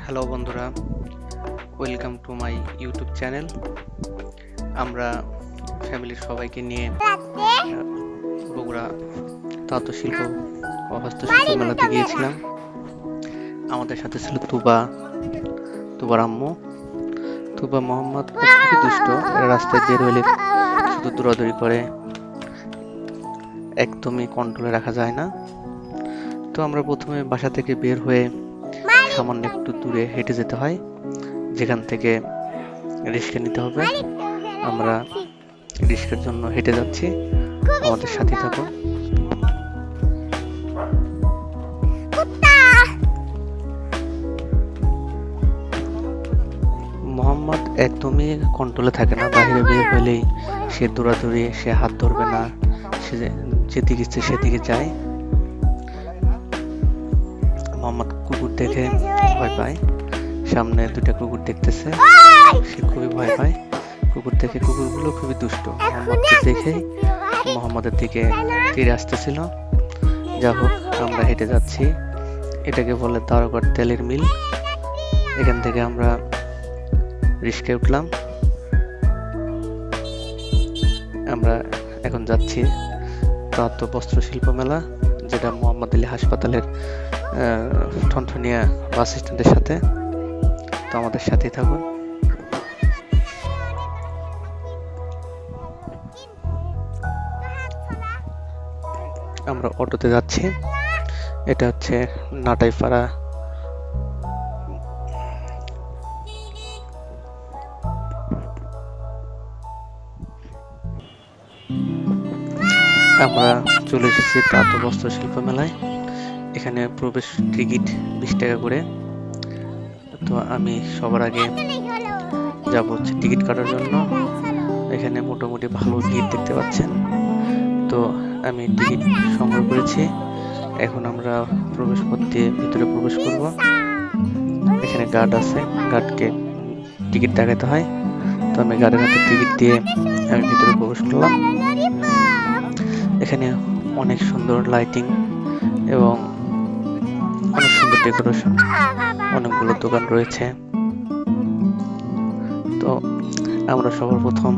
Hello বন্ধুরা, welcome to my YouTube channel. আমরা ফ্যামিলির সবাইকে নিয়ে বগুড়া তাঁত শিল্প ও হস্তশিল্প মেলাতে গিয়েছিলাম। আমাদের সাথে ছিল তুবার আম্মু। তুবা মোহাম্মদ খুবই দুষ্ট। এরা রাস্তায় বের হলে শুধু দৌড়াদৌড়ি করে, একদমই কন্ট্রোলে রাখা যায় না। তো আমরা প্রথমে বাসা থেকে বের হয়ে সামান্য একটু দূরে হেঁটে যেতে হয়, যেখান থেকে রিক্সা নিতে হবে। আমরা রিক্সার জন্য হেঁটে যাচ্ছি, আমাদের সাথে থাকুন। মোহাম্মদ একদমই কন্ট্রোলে থাকে না। বাইরে বের হলেই সে দৌড়াদৌড়ি, সে হাত ধরবে না, সে যেদিকে ইচ্ছে সেদিকে যায়। মোহাম্মদ কুকুর দেখে ভয় পায়। সামনে দুটা কুকুর দেখতেছে, সে খুবই ভয় পায় কুকুর দেখে। কুকুরগুলো খুবই দুষ্ট। মোহাম্মদকে দেখে মোহাম্মদের দিকে তীরে আসতেছিল। যা হোক, আমরা হেঁটে যাচ্ছি। এটাকে বলে তারকার তেলের মিল। এখান থেকে আমরা রিক্সায় উঠলাম। আমরা এখন যাচ্ছি তাঁত বস্ত্র শিল্প মেলা, যেটা মোহাম্মদ আলী হাসপাতালের ঠনঠনিয়া বাস স্ট্যান্ডের সাথে। তো আমাদের সাথেই থাকুন। আমরা অটোতে যাচ্ছি। এটা হচ্ছে নাটাইপাড়া। আমরা চলে এসেছি তাঁত বস্ত্র শিল্প মেলায়। এখানে প্রবেশ টিকিট 20 টাকা করে। তো আমি সবার আগে যাব হচ্ছে টিকিট কাটার জন্য। এখানে মোটামুটি ভালো ভিড় দেখতে পাচ্ছেন। তো আমি টিকিট সংগ্রহ করেছি। এখন আমরা প্রবেশ পথ দিয়ে ভিতরে প্রবেশ করব। এখানে গার্ড আছে, গার্ডকে টিকিট দেখাতে হয়। তো আমি গার্ডের হাতে টিকিট দিয়ে আমি ভিতরে প্রবেশ করলাম। এখানে অনেক সুন্দর লাইটিং এবং অনেক সুন্দর ডেকোরেশন, অনেকগুলো দোকান রয়েছে। তো আমরা সবার প্রথম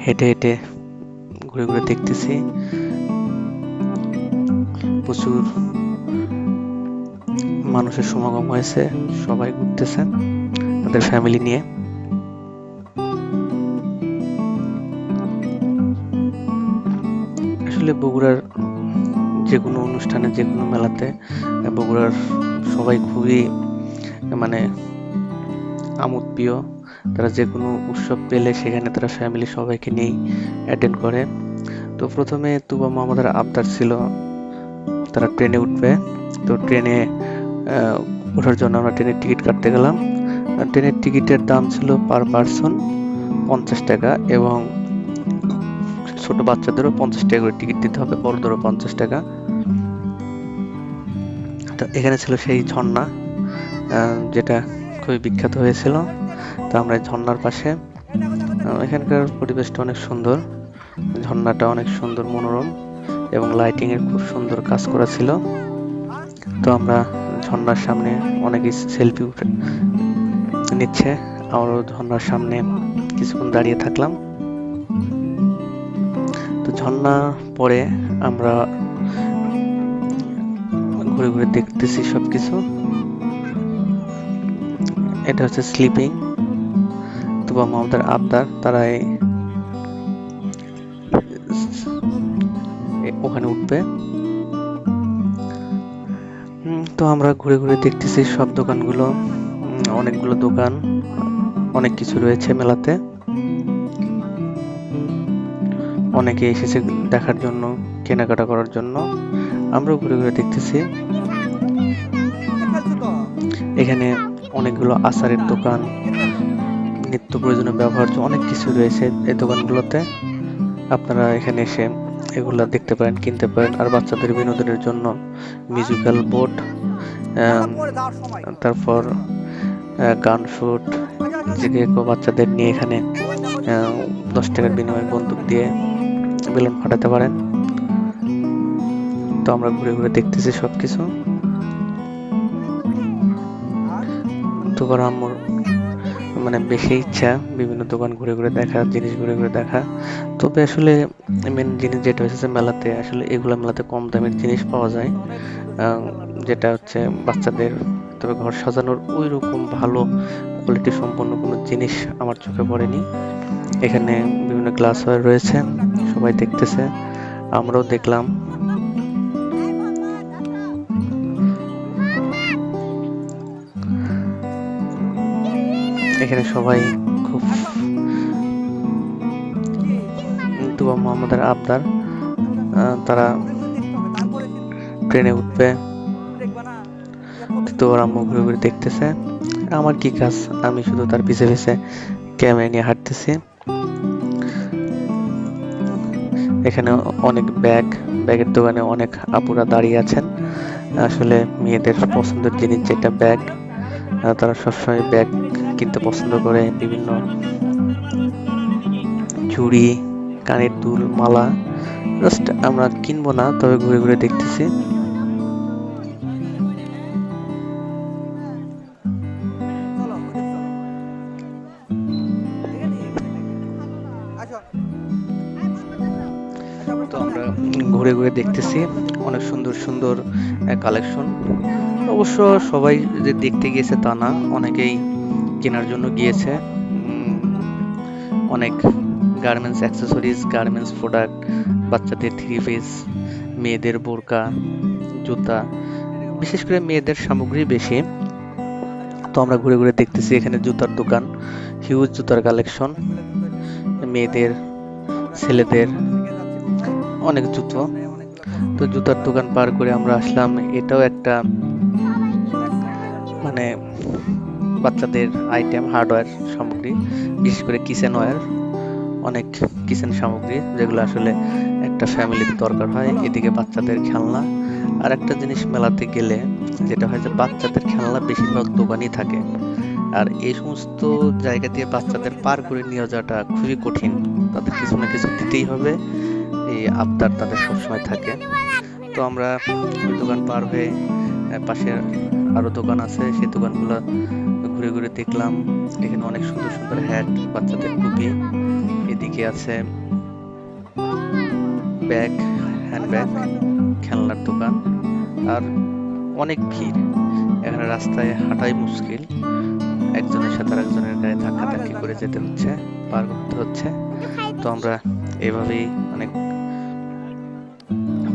হেঁটে হেঁটে ঘুরে ঘুরে দেখতেছি। প্রচুর মানুষের সমাগম হয়েছে, সবাই ঘুরতেছেন তাদের ফ্যামিলি নিয়ে। আসলে বগুড়ার যে কোনো অনুষ্ঠানে, যে কোনো মেলাতে বগুড়ার সবাই খুবই আমোদ প্রিয়। তারা যে কোনো উৎসব পেলে সেখানে তারা ফ্যামিলি সবাইকে নিয়েই অ্যাটেন্ড করে। তো প্রথমে তুবা মোহাম্মদের আবদার ছিল তারা ট্রেনে উঠবে। তো ট্রেনে ওঠার জন্য আমরা ট্রেনের টিকিট কাটতে গেলাম। ট্রেনের টিকিটের দাম ছিল পার পারসন 50 টাকা, এবং ছোট বাচ্চাদেরও 50 টাকা করে টিকিট দিতে হবে, বড়দেরও 50 টাকা। তো এখানে ছিল সেই ঝর্ণা, যেটা খুবই বিখ্যাত হয়েছিল। তো আমরা ঝর্ণার পাশে, এখানকার পরিবেশটা অনেক সুন্দর, ঝর্ণাটা অনেক সুন্দর, মনোরম, এবং লাইটিং এর খুব সুন্দর কাজ করা ছিল। তো আমরা ঝর্ণার সামনে অনেকে সেলফি নিচ্ছে। আমরাও ঝর্ণার সামনে কিছুক্ষণ দাঁড়িয়ে থাকলাম। তো ঝর্ণা পরে আমরা ঘুরে ঘুরে দেখতেছি সবকিছু। এটা হচ্ছে স্লিপিং। তুবা মোহাম্মদের আবদার, তারা ওখানে উঠবে। তো আমরা ঘুরে ঘুরে দেখতেছি সব দোকানগুলো। অনেকগুলো দোকান, অনেক কিছু রয়েছে মেলাতে। অনেকে এসেছে দেখার জন্য, কেনাকাটা করার জন্য। আমরাও ঘুরে ঘুরে দেখতেছি। এখানে অনেকগুলো আচারের দোকান, নিত্য প্রয়োজনীয় ব্যবহার্য অনেক কিছু রয়েছে এই দোকানগুলোতে। আপনারা এখানে এসে এগুলা দেখতে পারেন, কিনতে পারেন। আর বাচ্চাদের বিনোদনের জন্য মিউজিক্যাল বোর্ড, তারপর গান শুট, যে কেউ বাচ্চাদের নিয়ে এখানে 10 টাকার বিনিময়ে বন্দুক দিয়ে বেলুন ফাটাতে পারেন। তো আমরা ঘুরে ঘুরে দেখতেছি সবকিছু। তুবার আম্মুর মানে বেশি ইচ্ছা বিভিন্ন দোকান ঘুরে ঘুরে দেখা, জিনিস ঘুরে ঘুরে দেখা। তবে আসলে মেন জিনিস যেটা হচ্ছে মেলাতে, আসলে এগুলা মেলাতে কম দামের জিনিস পাওয়া যায়, আহ, যেটা হচ্ছে বাচ্চাদের। তবে ঘর সাজানোর ওই রকম ভালো কোয়ালিটি সম্পন্ন কোনো জিনিস আমার চোখে পড়েনি। এখানে বিভিন্ন গ্লাসওয়্যার রয়েছে, সবাই দেখতেছে, আমরাও দেখলাম। এখানে সবাই খুব তুবা মোহাম্মদের আবদার, তারা ট্রেনে উঠবে, তো ওর আম্মু ঘুরে ঘুরে দেখতেছে। আমার কি কাজ, আমি শুধু তার পিছে পিছে ক্যামেরা নিয়ে হাঁটতেছি। এখানে অনেক ব্যাগের দোকানে অনেক আপুরা দাঁড়িয়ে আছেন। আসলে মেয়েদের পছন্দের জিনিস যেটা ব্যাগ, তারা সবসময় ব্যাগ কিনতে পছন্দ করে। বিভিন্ন চুড়ি, কানের দুল, মালা, জাস্ট আমরা কিনবো না, তবে ঘুরে ঘুরে দেখতেছি। তো আমরা ঘুরে ঘুরে দেখতেছি অনেক সুন্দর সুন্দর কালেকশন। অবশ্য সবাই যে দেখতে গিয়েছে তা না, অনেকেই কেনার জন্য গিয়েছে। অনেক গার্মেন্টস অ্যাক্সেসরিজ, গার্মেন্টস প্রোডাক্ট, বাচ্চাদের থ্রি পিস, মেয়েদের বোরকা, জুতা, বিশেষ করে মেয়েদের সামগ্রী বেশি। তো আমরা ঘুরে ঘুরে দেখতেছি এখানে জুতার দোকান, হিউজ জুতার কালেকশন, মেয়েদের, ছেলেদের অনেক জুতো। তো জুতার দোকান পার করে আমরা আসলাম, এটাও একটা মানে বাচ্চাদের আইটেম, হার্ডওয়্যার সামগ্রী, বিশেষ করে কিচেন ওয়্যার, অনেক কিচেন সামগ্রী যেগুলো আসলে একটা ফ্যামিলিতে দরকার হয়। এদিকে বাচ্চাদের খেলনা। আর একটা জিনিস মেলাতে গেলে যেটা হয় যে বাচ্চাদের খেলনা বেশিরভাগ দোকানই থাকে, আর এই সমস্ত জায়গা দিয়ে বাচ্চাদের পার করে নিয়ে যাওয়াটা খুবই কঠিন, তাদের কিছু না কিছু দিতেই হবে, এই আবদার তাদের সবসময় থাকে। তো আমরা ওই দোকান পার হয়ে পাশে আরো দোকান আছে, সেই দোকানগুলো ঘুরে ঘুরে দেখলাম। এখানে অনেক সুন্দর সুন্দর হ্যাট, বাচ্চাদের টুপি, এদিকে আছে ব্যাগ, হ্যান্ডব্যাগ, খেলনার দোকান, আর অনেক ভিড়। এখানে রাস্তায় হাঁটাই মুশকিল, একজনের সাথে আরেকজনের গায়ে ধাক্কাধাক্কি করে যেতে হচ্ছে, পার করতে হচ্ছে। তো আমরা এভাবেই অনেক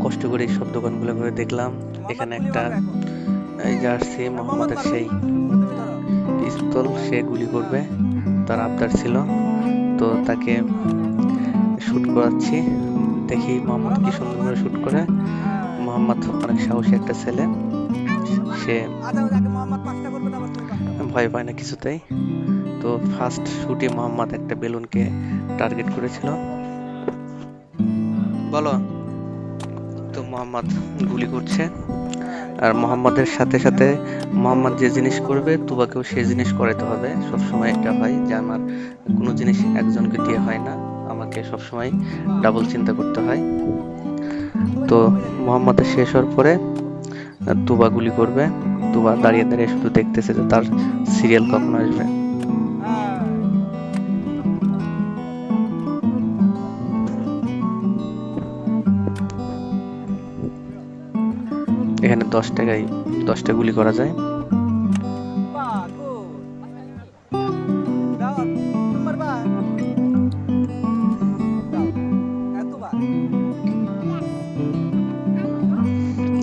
কষ্ট করে সব দোকানগুলো ঘুরে দেখলাম। এখানে একটা জার্সি মোহাম্মদের সেই পিস্তল, সে গুলি করবে, তার আবদার ছিল, তো তাকে শুট করাচ্ছি। দেখি মোহাম্মদ কি সুন্দর করে শুট করে। মোহাম্মদ অনেক সাহসী একটা ছেলে, সে ভয় পায় না কিছুতেই। তো ফার্স্ট শুটে মোহাম্মদ একটা বেলুনকে টার্গেট করেছিল। বলো। তো মোহাম্মদ গুলি করছে, আর মোহাম্মদের সাথে সাথে মোহাম্মদ যে জিনিস করবে তুবাকেও সে জিনিস করাতে হবে। সবসময় এটা হয় যে আমার কোনো জিনিস একজনকে দিয়ে হয় না, আমাকে সবসময় ডাবল চিন্তা করতে হয়। তো মোহাম্মদের শেষ হওয়ার পরে তুবা গুলি করবে। তুবা দাঁড়িয়ে দাঁড়িয়ে শুধু দেখতেছে যে তার সিরিয়াল কখন আসবে। এখানে 10 টাকায় 10টা গুলি করা যায়।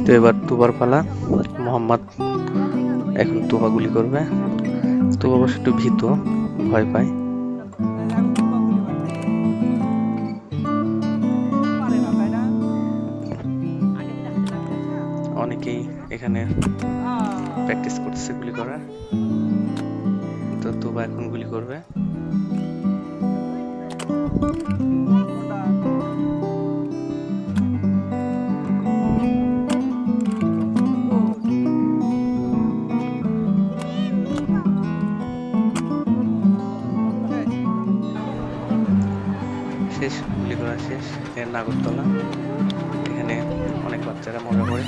তো এবার তুবার পালা, মোহাম্মদ এখন তুবা গুলি করবে। তুবা অবশ্য একটু ভীত, ভয় পায়। অনেকেই এখানে প্র্যাকটিস করতেছে গুলি করার। তো তুবা এখন গুলি করবে। শেষ, গুলি করা শেষ। নাগরতলা, এখানে অনেক বাচ্চারা মজা করে,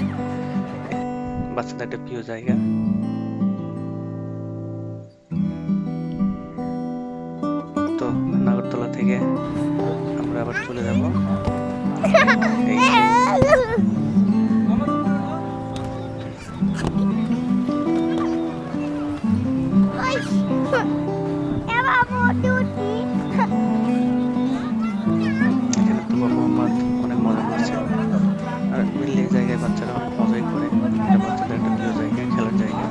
বাচ্চাদের একটা প্রিয় জায়গা। তো নাগরতলা থেকে আমরা আবার চলে যাব। এই যে এখানে তুবা মোহাম্মদ অনেক মজা করছে, আর মিললে এই জায়গায় বাচ্চারা অনেক মজাই করে। এটা বাচ্চাদের একটা প্রিয় জায়গা, খেলার জায়গা।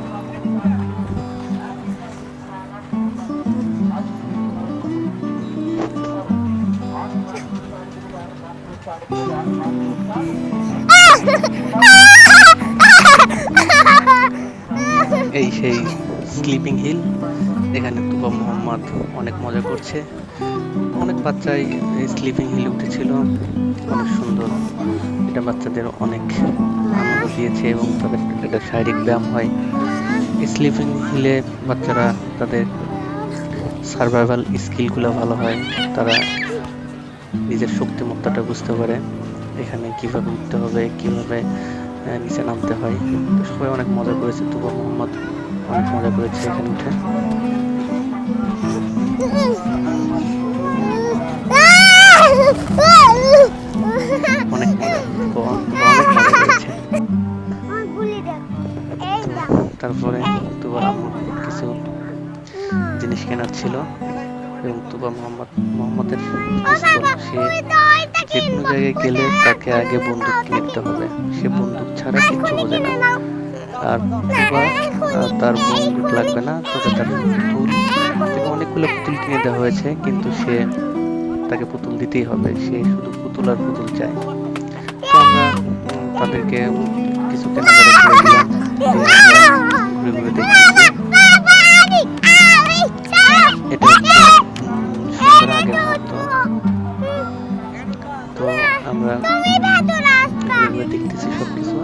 এই সেই স্লিপিং হিল, এখানে তুবা মোহাম্মদ অনেক মজা করছে। অনেক বাচ্চাই এই স্লিপিং হিলে উঠেছিল, অনেক সুন্দর। এটা বাচ্চাদের অনেক আনন্দ দিয়েছে এবং তাদের একটা শারীরিক ব্যায়াম হয়। এই স্লিপিং হিলে বাচ্চারা তাদের সার্ভাইভাল স্কিলগুলো ভালো হয়, তারা নিজের শক্তিমত্তাটা বুঝতে পারে, এখানে কিভাবে উঠতে হবে, কিভাবে নিচে নামতে হয়। তো সবাই অনেক মজা করেছে, তুবা মোহাম্মদ অনেক মজা করেছে এখানে উঠে। অনেক মজা, অনেক মজা করেছে। তারপরে তুবার আম্মুর কিছু জিনিস কেনার ছিল এবং তুবা মোহাম্মদের পিস্তল, সে যে কোনো জায়গায় গেলে তাকে আগে বন্দুক কিনে দিতে হবে, সে বন্দুক ছাড়া কিচ্ছু বোঝে না। আর তুবা তার বন্দুক লাগবে না, তবে তার পুতুল, তাকে অনেকগুলো পুতুল কিনে দেওয়া হয়েছে, কিন্তু সে তাকে পুতুল দিতেই হবে, সে শুধু পুতুল আর পুতুল চায়। তো আমরা তাদেরকে কিছু কেনাকাটা করে দিলাম, ঘুরে ঘুরে দেখতেছি। এটা হচ্ছে সন্ধ্যার আগের মুহূর্ত। তো আমরা ঘুরে ঘুরে দেখতেছি সবকিছু।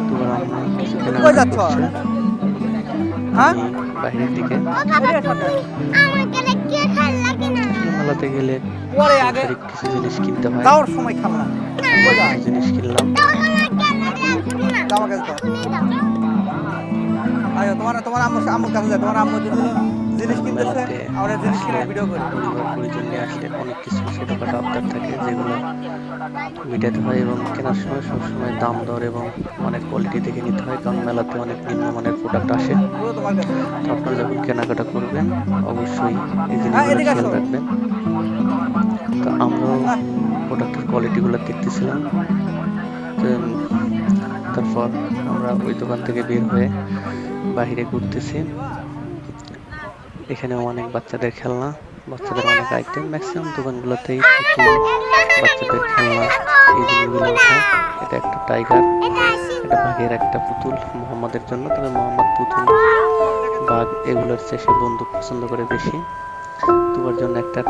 তোমার আম্মু কিছু কেনাকাটা করছে, আমি বাইরের দিকে। মেলাতে গেলে সাংসারিক কিছু জিনিস কিনতে হয়, কিছু জিনিস কিনলাম। তোমার আম্মুর কাছে যায়, তোমার আম্মু জিনিস কিনতেছে, আমরা জিনিস কিনে ভিডিও করি। পরিবার পরিজন নিয়ে আসলে অনেক কিছু ছোটখাটো আবদার থাকে, যেগুলো মেটাতে হয় এবং কেনার সময় সবসময় দাম দর এবং অনেক কোয়ালিটি দেখে নিতে হয়, কারণ মেলাতে অনেক নিম্নমানের প্রোডাক্ট আসে। তো আপনারা যখন কেনাকাটা করবেন অবশ্যই এই জিনিসগুলো খেয়াল রাখবেন। তো আমরাও প্রোডাক্টের কোয়ালিটিগুলো দেখতেছিলাম। তারপর আমরা ওই দোকান থেকে বের হয়ে বাহিরে ঘুরতেছি। এখানেও অনেক বাচ্চাদের খেলনা, বাচ্চাদের অনেক আইটেম, ম্যাক্সিমাম দোকানগুলোতেই পুতুল, বাচ্চাদের খেলনা, এই জিনিসগুলো ওঠে। এটা একটা টাইগার, এটা বাঘের একটা পুতুল মোহাম্মদের জন্য, তবে মোহাম্মদ পুতুল, বাঘ এগুলোর চেয়ে সে বন্দুক পছন্দ করে বেশি। তোমার জন্য একটা